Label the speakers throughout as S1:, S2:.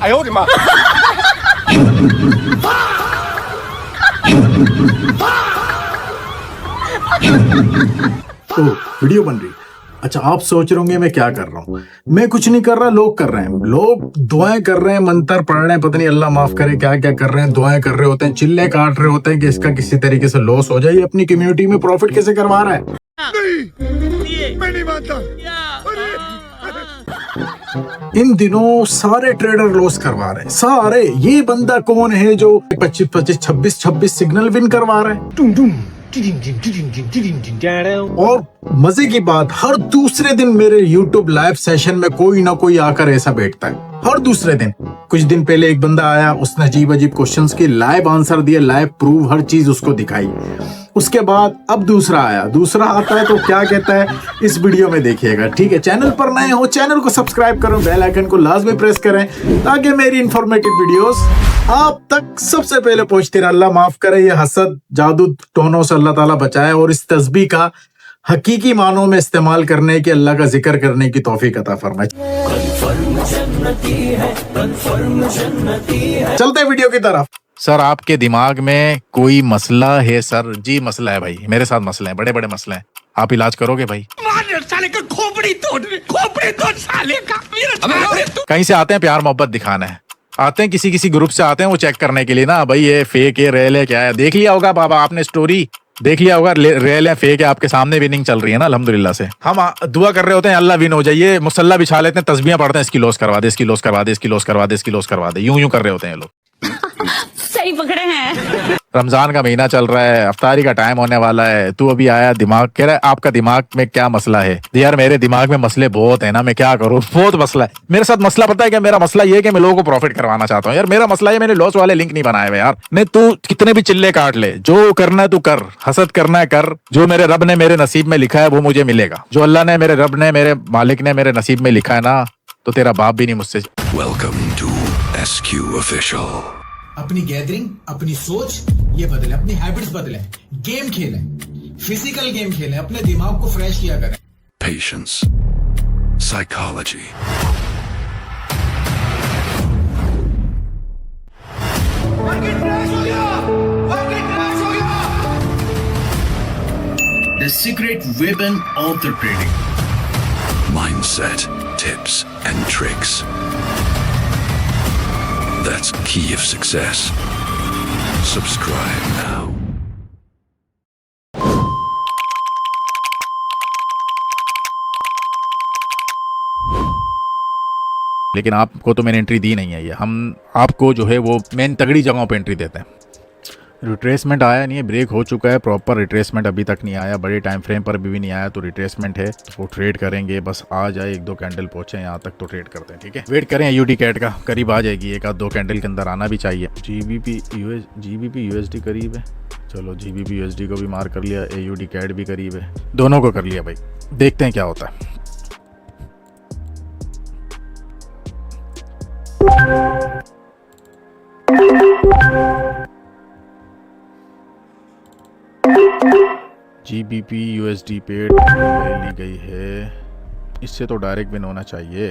S1: तो वीडियो बन रही। अच्छा, आप सोच रहे होंगे मैं क्या कर रहा हूँ। मैं कुछ नहीं कर रहा, लोग कर रहे हैं। लोग दुआएं कर रहे हैं, मंत्र पढ़ रहे हैं, पता नहीं अल्लाह माफ करे क्या क्या कर रहे हैं, दुआएं कर रहे होते हैं, चिल्ले काट रहे होते हैं कि इसका किसी तरीके से लॉस हो जाए। अपनी कम्युनिटी में प्रॉफिट कैसे करवा रहा है। नहीं, मैं नहीं मानता। इन दिनों सारे ट्रेडर लॉस करवा रहे हैं, सारे। ये बंदा कौन है जो 25-25, 26-26 सिग्नल विन करवा रहा है। और मजे की बात, हर दूसरे दिन मेरे YouTube लाइव सेशन में कोई ना कोई आकर ऐसा बैठता है। हर दूसरे दिन। कुछ दिन पहले एक बंदा आया, उसने अजीब अजीब क्वेश्चंस के लाइव आंसर दिए, लाइव प्रूफ, हर चीज उसको दिखाई। उसके बाद अब दूसरा आया। दूसरा आता है तो क्या कहता है, इस वीडियो में देखिएगा। ठीक है, चैनल पर नए हो चैनल को सब्सक्राइब करो, बेल आइकन को लाजमी प्रेस करें ताकि मेरी इंफॉर्मेटिव वीडियोस आप तक सबसे पहले पहुंचती रहे। अल्लाह माफ करे, ये हसद जादू टोनों से अल्लाह ताला बचाए और इस तस्बीह का हकीकी मानों में इस्तेमाल करने की, अल्लाह का जिक्र करने की तौफीक अता फरमाए। चलते वीडियो की तरफ।
S2: सर, आपके दिमाग में कोई मसला है? सर जी मसला है भाई, मेरे साथ मसले हैं, बड़े बड़े मसले हैं। आप इलाज करोगे भाई?
S3: साले का खोपड़ी तोड़ साले का।
S2: कहीं से आते हैं प्यार मोहब्बत दिखाना है, आते हैं किसी ग्रुप से आते हैं वो चेक करने के लिए ना भाई ये फेक है रियल है क्या है। देख लिया होगा बाबा आपने, स्टोरी देख लिया होगा, रियल है फेक है, आपके सामने विनिंग चल रही है ना अल्हम्दुलिल्लाह से। हम दुआ कर रहे होते हैं अल्लाह विन हो जाइए, मुसल्ला बिछा लेते हैं, तस्बीहां पढ़ते हैं, इसकी लॉस करवा दे, इसकी लॉस करवा दे, इसकी लॉस करवा दे, इसकी लॉस करवा दे, यूं कर रहे होते हैं लोग।
S4: सही पकड़े हैं।
S2: रमजान का महीना चल रहा है, अफ्तारी का टाइम होने वाला है, तू अभी आया दिमाग कह रहा है आपका दिमाग में क्या मसला है। यार मेरे दिमाग में मसले बहुत है ना, मैं क्या करूं, बहुत मसला है मेरे साथ। मसला पता है क्या मेरा मसला? ये है कि मैं लोगों को प्रॉफिट करवाना चाहता हूं। यार मेरा मसला है, मैंने लॉस वाले लिंक नहीं बनाए हुए यार। नहीं, तू कितने भी चिल्ले काट ले, जो करना है तू कर, हसद करना है कर, जो मेरे रब ने मेरे नसीब में लिखा है वो मुझे मिलेगा। जो अल्लाह ने, मेरे रब ने, मेरे मालिक ने मेरे नसीब में लिखा है ना, तो तेरा बाप भी नहीं मुझसे।
S5: Welcome to SQ official.
S6: अपनी गैदरिंग, अपनी सोच ये बदले, अपनी हैबिट्स बदले, गेम खेलें, फिजिकल गेम खेलें, अपने दिमाग को फ्रेश किया करें।
S5: Patience, psychology,
S6: The secret weapon of the trading.
S5: mindset, tips and tricks. That's key of success. Subscribe now.
S2: लेकिन आपको तो मैंने एंट्री दी नहीं है। ये हम आपको जो है वो मेन तगड़ी जगहों पे एंट्री देते हैं। रिट्रेसमेंट आया नहीं है, ब्रेक हो चुका है, प्रॉपर रिट्रेसमेंट अभी तक नहीं आया, बड़े टाइम फ्रेम पर भी नहीं आया, तो रिट्रेसमेंट है, वो ट्रेड करेंगे। बस आ जाए, 1-2 कैंडल पहुंचे यहाँ तक तो ट्रेड करते हैं। ठीक है, वेट करें AUD कैट का, करीब आ जाएगी, 1-2 कैंडल के अंदर आना भी चाहिए। GBP USD करीब है, चलो GBP USD को भी मार कर लिया, AUD कैट भी करीब है, दोनों को कर लिया भाई। देखते हैं क्या होता है। GBP USD पे ले ली गई है, इससे तो डायरेक्ट विन होना चाहिए।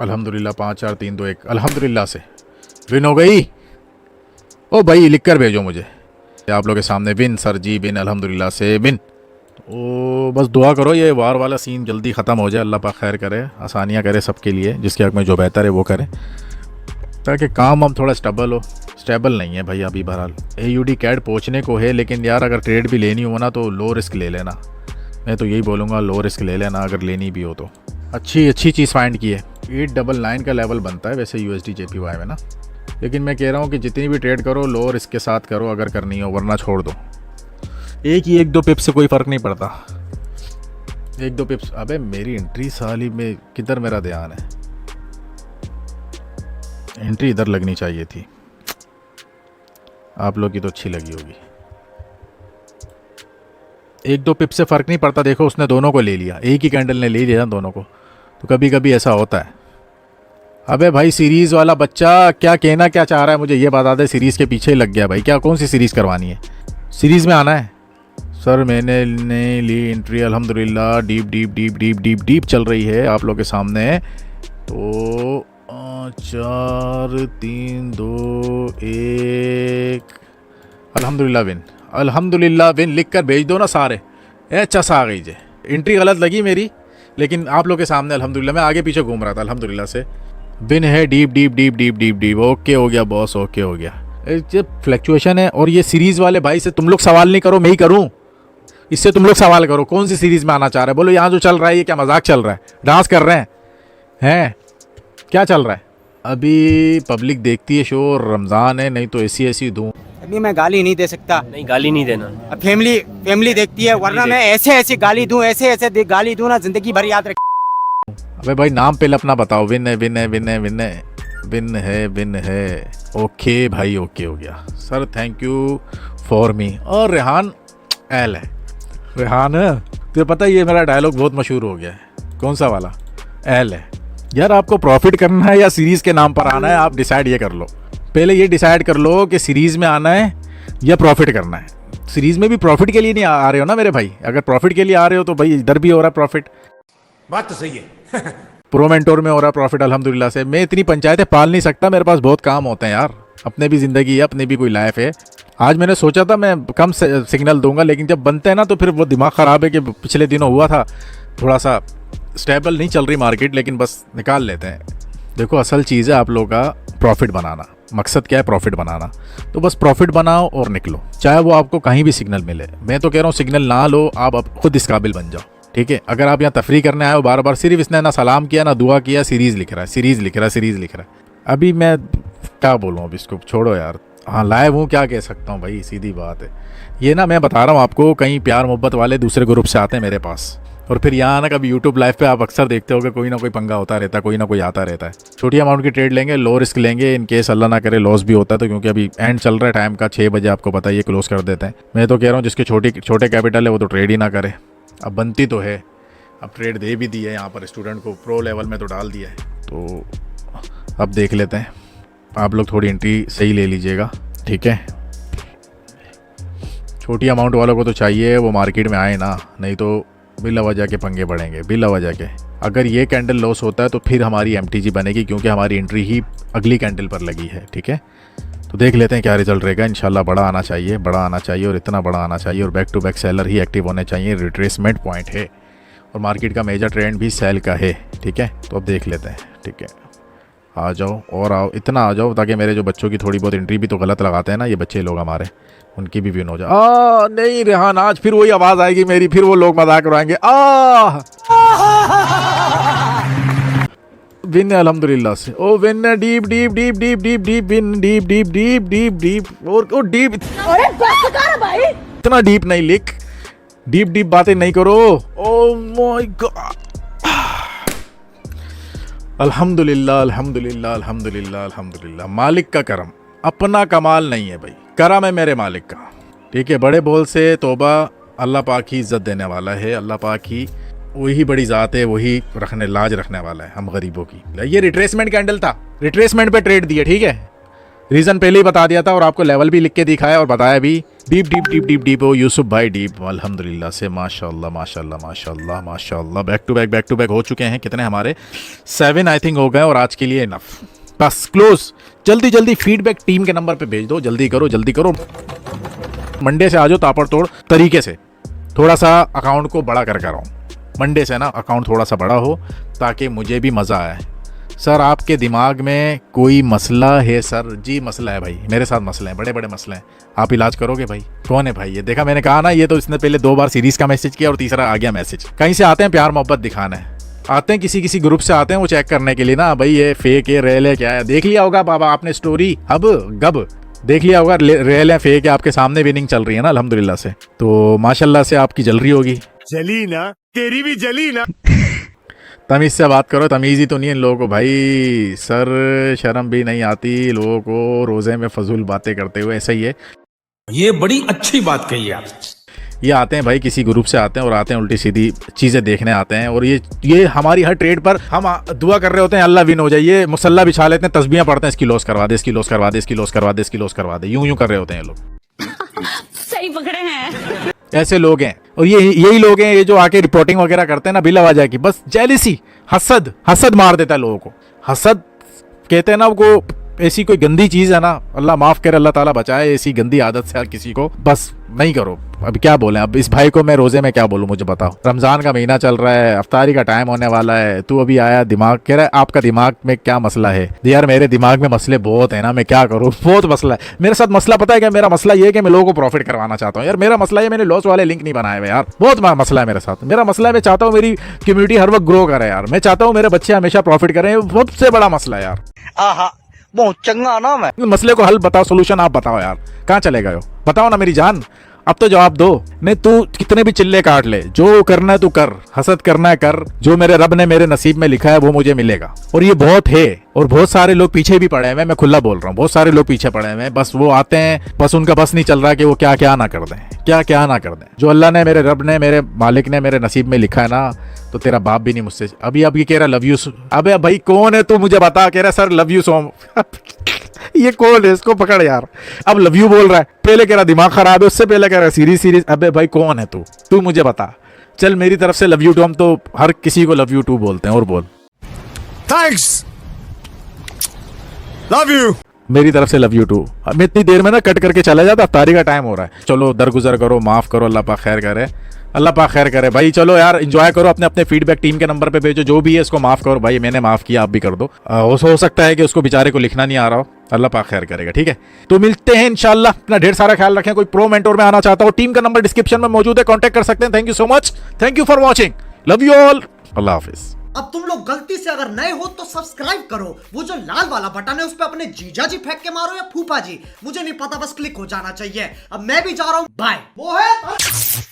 S2: अल्हम्दुलिल्लाह 5-4-3-2-1 अल्हम्दुलिल्लाह से विन हो गई। ओ भाई लिख कर भेजो मुझे, आप लोगों के सामने विन सर जी, विन अल्हम्दुलिल्लाह से विन। ओ बस दुआ करो ये वार वाला सीन जल्दी ख़त्म हो जाए, अल्लाह पाक खैर करे, आसानियाँ करे सबके लिए, जिसके हक़ में जो बेहतर है वो करे, ताकि काम हम थोड़ा स्टेबल नहीं है भाई अभी। बहरहाल AUD कैट पहुँचने को है, लेकिन यार अगर ट्रेड भी लेनी हो ना तो लो रिस्क ले लेना। मैं तो यही बोलूँगा, लो रिस्क ले लेना अगर लेनी भी हो तो। अच्छी चीज़ फाइंड की है, 899 का लेवल बनता है वैसे USD JPY में ना, लेकिन मैं कह रहा हूँ कि जितनी भी ट्रेड करो लो रिस्क के साथ करो अगर करनी हो, वरना छोड़ दो। 1-2 पिप्स से कोई फ़र्क नहीं पड़ता, 1-2 पिप्स। अबे मेरी एंट्री साली में किधर मेरा ध्यान है, एंट्री इधर लगनी चाहिए थी, आप लोग की तो अच्छी लगी होगी। 1-2 पिप से फ़र्क नहीं पड़ता। देखो उसने दोनों को ले लिया, एक ही कैंडल ने ले लिया दोनों को, तो कभी कभी ऐसा होता है। अबे भाई सीरीज़ वाला बच्चा क्या कहना क्या चाह रहा है मुझे ये बता दे। सीरीज़ के पीछे लग गया भाई, क्या कौन सी सीरीज़ करवानी है? सीरीज़ में आना है, सर मैंने नहीं ली एंट्री अल्हम्दुलिल्लाह, deep deep deep deep deep deep चल रही है आप लोग के सामने। तो 4 3 2 1 अल्हम्दुलिल्लाह विन, अल्हम्दुलिल्लाह विन लिख कर भेज दो ना सारे। अच्छा सा आ गई जे, एंट्री गलत लगी मेरी, लेकिन आप लोग के सामने अल्हम्दुलिल्लाह, मैं आगे पीछे घूम रहा था अल्हम्दुलिल्लाह से। विन है deep deep deep deep deep deep. Okay हो गया बॉस, ओके हो गया। ये फ्लक्चुएशन है। और ये सीरीज़ वाले भाई से तुम लोग सवाल नहीं करो, मैं ही करूँ। इससे तुम लोग सवाल करो, कौन सी सीरीज़ में आना चाह रहे हैं? बोलो यहाँ जो चल रहा है ये क्या मजाक चल रहा है? डांस कर रहे हैं क्या चल रहा है? अभी पब्लिक देखती है शो, रमज़ान है, नहीं तो ऐसी दूँ।
S7: अभी मैं गाली नहीं दे सकता।
S8: नहीं, गाली नहीं देना।
S7: अब फैमिली देखती है, वरना मैं ऐसे गाली दूं, ऐसे गाली दूं ना, जिंदगी भर याद रख।
S2: अबे भाई नाम पहले अपना बताओ। विन है विन है विन है विन है विन है विन है। ओके भाई, ओके हो गया sir, thank you for me. और रेहान एल है। रेहान तुझे पता है ये मेरा डायलॉग बहुत मशहूर हो गया है। कौन सा वाला? एल है। यार आपको प्रॉफिट करना है या सीरीज़ के नाम पर आना है, आप डिसाइड ये कर लो। पहले ये डिसाइड कर लो कि सीरीज़ में आना है या प्रॉफिट करना है। सीरीज़ में भी प्रॉफिट के लिए नहीं आ रहे हो ना मेरे भाई। अगर प्रॉफिट के लिए आ रहे हो तो भाई इधर भी हो रहा है प्रॉफिट।
S3: बात तो सही है।
S2: प्रो मेंटोर में हो रहा है प्रॉफिट अल्हम्दुलिल्लाह से। मैं इतनी पंचायतें पाल नहीं सकता, मेरे पास बहुत काम होते हैं यार। अपने भी ज़िंदगी है, अपनी भी कोई लाइफ है। आज मैंने सोचा था मैं कम सिग्नल दूंगा, लेकिन जब बनते हैं ना तो फिर वो दिमाग ख़राब है कि पिछले दिनों हुआ था, थोड़ा सा स्टेबल नहीं चल रही मार्केट, लेकिन बस निकाल लेते हैं। देखो असल चीज़ है आप लोगों का प्रॉफिट बनाना। मकसद क्या है? प्रॉफिट बनाना। तो बस प्रॉफिट बनाओ और निकलो, चाहे वो आपको कहीं भी सिग्नल मिले। मैं तो कह रहा हूँ सिग्नल ना लो, आप अब खुद इस काबिल बन जाओ, ठीक है? अगर आप यहाँ तफरी करने आए हो बार बार, सिर्फ इसने ना सलाम किया ना दुआ किया, सीरीज़ लिख रहा है, सीरीज़ लिख रहा है, सीरीज़ लिख रहा है। अभी मैं क्या बोलूँ, अब इसको छोड़ो यार। हाँ लाइव हूँ, क्या कह सकता हूँ भाई, सीधी बात है ये। ना मैं बता रहा हूँ आपको, कहीं प्यार मोहब्बत वाले दूसरे ग्रुप से आते हैं मेरे पास, और फिर यहाँ ना कभी यूट्यूब लाइव पे आप अक्सर देखते हो कि कोई ना कोई पंगा होता रहता है, कोई ना कोई आता रहता है। छोटी अमाउंट की ट्रेड लेंगे, लो रिस्क लेंगे, इन केस अल्लाह ना करे लॉस भी होता है तो, क्योंकि अभी एंड चल रहा है टाइम का, 6 बजे आपको पता है ये क्लोज कर देते हैं। मैं तो कह रहा हूँ जिसके छोटे कैपिटल है वो तो ट्रेड ही ना करे। अब बनती तो है, अब ट्रेड दे भी दी है यहाँ पर स्टूडेंट को, प्रो लेवल में तो डाल दिया है। तो अब देख लेते हैं, आप लोग थोड़ी एंट्री सही ले लीजिएगा, ठीक है? छोटी अमाउंट वालों को तो चाहिए वो मार्केट में आए ना, नहीं तो बिला वजह के पंगे बढ़ेंगे, बिला वजह के। अगर ये कैंडल लॉस होता है तो फिर हमारी एमटीजी बनेगी, क्योंकि हमारी एंट्री ही अगली कैंडल पर लगी है, ठीक है? तो देख लेते हैं क्या रिजल्ट रहेगा। इंशाल्लाह बड़ा आना चाहिए, बड़ा आना चाहिए, और इतना बड़ा आना चाहिए, और बैक टू बैक सेलर ही एक्टिव होने चाहिए। रिट्रेसमेंट पॉइंट है और मार्केट का मेजर ट्रेंड भी सेल का है, ठीक है? तो अब देख लेते हैं, ठीक है? आ जाओ और आओ, इतना आ जाओ ताकि मेरे जो बच्चों की थोड़ी बहुत एंट्री भी तो गलत लगाते हैं ना ये बच्चे लोग हमारे, उनकी भी विन हो जाए। नहीं रेहान, आज फिर वही आवाज़ आएगी मेरी, फिर वो लोग मजाक उड़ाएंगे। विन है अल्हम्दुलिल्लाह से। ओ विन है, deep deep deep deep deep deep win, deep deep deep deep deep और डीप। अरे बस कर भाई, इतना डीप नहीं लिख, डीप डीप बातें नहीं करो। ओ माय गॉड, अल्हम्दुलिल्लाह अल्हम्दुलिल्लाह अल्हम्दुलिल्लाह अल्हम्दुलिल्लाह। मालिक का करम, अपना कमाल नहीं है भाई, करम है मेरे मालिक का, ठीक है? बड़े बोल से तौबा, अल्लाह पाक ही इज़्ज़त देने वाला है, अल्लाह पाक ही वही बड़ी ज़ात है, वही लाज रखने वाला है हम गरीबों की। ये रिट्रेसमेंट कैंडल था, रिट्रेसमेंट पे ट्रेड दिया, ठीक है? रीज़न पहले ही बता दिया था और आपको लेवल भी लिख के दिखाया और बताया भी। Deep deep deep deep deep ओ यूसुफ भाई डीप, अल्हम्दुलिल्लाह से माशाल्लाह माशाल्लाह माशाल्लाह माशाल्लाह। बैक टू बैक हो चुके हैं, कितने हमारे 7 आई थिंक हो गए, और आज के लिए इनफ, बस क्लोज। जल्दी जल्दी फीडबैक टीम के नंबर पे भेज दो, जल्दी करो जल्दी करो। मंडे से आ जाओ ताबड़तोड़ तरीके से, थोड़ा सा अकाउंट को बड़ा कर रहा हूँ मंडे से ना, अकाउंट थोड़ा सा बड़ा हो ताकि मुझे भी मज़ा आए। सर आपके दिमाग में कोई मसला है? सर जी मसला है भाई, मेरे साथ मसले हैं, बड़े बड़े मसले हैं, आप इलाज करोगे भाई? कौन है भाई ये? देखा मैंने कहा ना, ये तो इसने पहले 2 बार सीरीज़ का मैसेज किया और तीसरा आ गया मैसेज। कहीं से आते हैं प्यार मोहब्बत दिखाने, आते हैं किसी ग्रुप से आते हैं वो चेक करने के लिए ना, भाई ये फेक है रियल है क्या है। देख लिया होगा बाबा आपने स्टोरी, अब गब देख लिया होगा, रियल है फेक है, आपके सामने विनिंग चल रही है ना अल्हम्दुलिल्लाह से। तो माशाल्लाह से आपकी जल रही होगी।
S3: जली ना, तेरी भी जली ना।
S2: तमीज़ से बात करो, तमीज़ ही तो नहीं है इन लोगों को भाई। सर शर्म भी नहीं आती लोगों को रोज़े में फजूल बातें करते हुए। ऐसा ही है,
S3: ये बड़ी अच्छी बात कही आप।
S2: ये आते हैं भाई किसी ग्रुप से आते हैं और आते हैं उल्टी सीधी चीज़ें देखने आते हैं, और ये हमारी हर ट्रेड पर हम दुआ कर रहे होते हैं अल्लाह विन हो जाइए, मुसल्ला बिछा लेते हैं, तस्बीहां पढ़ते हैं, इसकी लॉस करवा दे, इसकी लॉस करवा दे, इसकी लॉस करवा दे, इसकी लॉस करवा दे, यूं कर रहे होते हैं ये लोग।
S4: सही पकड़े हैं।
S2: ऐसे लोग हैं। और ये यही लोग हैं ये जो आके रिपोर्टिंग वगैरह करते हैं ना बिला वजह की, बस जेलिसी, हसद मार देता है लोगों को। हसद कहते हैं ना वो, ऐसी कोई गंदी चीज है ना, अल्लाह माफ करे, अल्लाह ताला बचाए ऐसी गंदी आदत से हर किसी को, बस नहीं करो। अब क्या बोलें, अब इस भाई को मैं रोजे में क्या बोलूं, मुझे बताओ। रमजान का महीना चल रहा है, अफ्तारी का टाइम होने वाला है, तू अभी आया दिमाग कह रहा है आपका दिमाग में क्या मसला है। यार मेरे दिमाग में मसले बहुत है ना, मैं क्या करूं, बहुत मसला है मेरे साथ। मसला पता है क्या मेरा मसला ये है कि मैं लोगों को प्रॉफिट करवाना चाहता हूँ यार। मेरा मसला ये, मैंने लॉस वाले लिंक नहीं बनाए हुए यार, बहुत मसला है मेरे साथ। मेरा मसला है मैं चाहता हूँ मेरी कम्युनिटी हर वक्त ग्रो करे यार, मैं चाहता हूँ मेरे बच्चे हमेशा प्रॉफिट करें, सबसे बड़ा मसला है यार।
S7: बहुत चंगा नाम है।
S2: मसले को हल बताओ, सोल्यूशन आप बताओ यार, कहाँ चले गए हो, बताओ ना मेरी जान, अब तो जवाब दो। नहीं तू कितने भी चिल्ले काट ले, जो करना है तू कर, हसद करना है कर, जो मेरे रब ने मेरे नसीब में लिखा है वो मुझे मिलेगा। और ये बहुत है, और बहुत सारे लोग पीछे भी पड़े हुए हैं, मैं खुला बोल रहा हूँ, बहुत सारे लोग पीछे पड़े हुए हैं, बस वो आते हैं, बस उनका बस नहीं चल रहा कि वो क्या क्या ना कर दें, क्या क्या ना कर दें। जो अल्लाह ने, मेरे रब ने, मेरे मालिक ने मेरे नसीब में लिखा है ना, तो तेरा बाप भी नहीं मुझसे अभी ये कह रहा लव यू। अबे भाई कौन है तू, मुझे बता। कह रहा सर लव यू सो ये कौन है, इसको पकड़ यार। अब लव यू बोल रहा है, पहले कह रहा दिमाग खराब है, उससे पहले कह रहा सीरीज। अबे भाई कौन है तू मुझे बता। चल मेरी तरफ से लव यू टू, हम तो हर किसी को लव यू टू बोलते हैं। और बोल
S3: थैंक्स, लव यू।
S2: मेरी तरफ से लव यू टू। मैं इतनी देर में ना कट करके चला जाता, अफ्तारी का टाइम हो रहा है। चलो दरगुजर करो, माफ करो, अल्लाह पाक खैर करे, अल्लाह पाक खैर करे भाई। चलो यार एंजॉय करो, अपने अपने फीडबैक टीम के नंबर पे भेजो, जो भी है इसको माफ करो भाई, मैंने माफ किया, आप भी कर दो। हो सकता है कि उसको बेचारे को लिखना नहीं आ रहा हो, अल्लाह पाक खैर करेगा, ठीक है। तो मिलते हैं इंशाल्लाह, अपना ढेर सारा ख्याल रखें। कोई प्रो मेंटोर में आना चाहता हो, टीम का नंबर डिस्क्रिप्शन में मौजूद है, कॉन्टैक्ट कर सकते हैं। Thank you so much, thank you for watching, love you all, अल्लाह हाफिज।
S8: अब तुम लोग गलती से अगर नए हो तो सब्सक्राइब करो, वो जो लाल वाला बटन है उस पे अपने जीजा जी फेंक के मारो या फूफा जी, मुझे नहीं पता, बस क्लिक हो जाना चाहिए। अब मैं भी जा रहा हूं, बाय। वो है